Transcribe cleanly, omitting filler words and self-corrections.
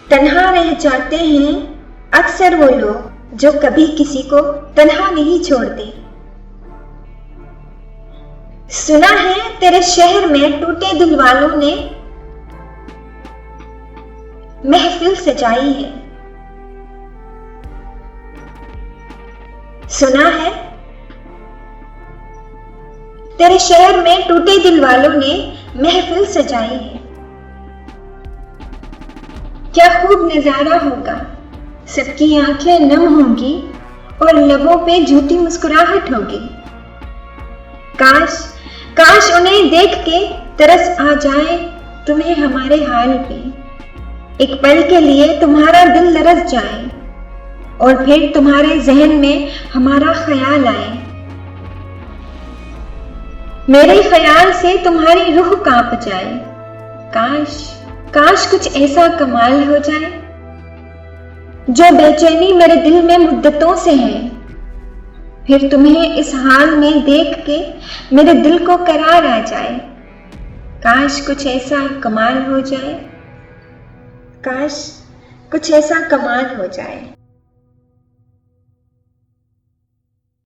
तन्हा रह जाते हैं अक्सर वो लोग जो कभी किसी को तन्हा नहीं छोड़ते। सुना है तेरे शहर में टूटे दिल वालों ने महफिल सजाई है। सुना है तेरे शहर में टूटे दिल वालों ने महफिल सजाई है। क्या खूब नजारा होगा, सबकी आंखें नम होंगी और लबों पे झूठी मुस्कुराहट होगी। काश काश उन्हें देख के तरस आ जाए तुम्हें हमारे हाल पे। एक पल के लिए तुम्हारा दिल लरस जाए और फिर तुम्हारे जहन में हमारा ख्याल आए। मेरे ख्याल से तुम्हारी रूह कांप जाए। काश काश कुछ ऐसा कमाल हो जाए जो बेचैनी मेरे दिल में मुद्दतों से है। फिर तुम्हें इस हाल में देख के मेरे दिल को करार आ जाए। काश कुछ ऐसा कमाल हो जाए। काश कुछ ऐसा कमाल हो जाए।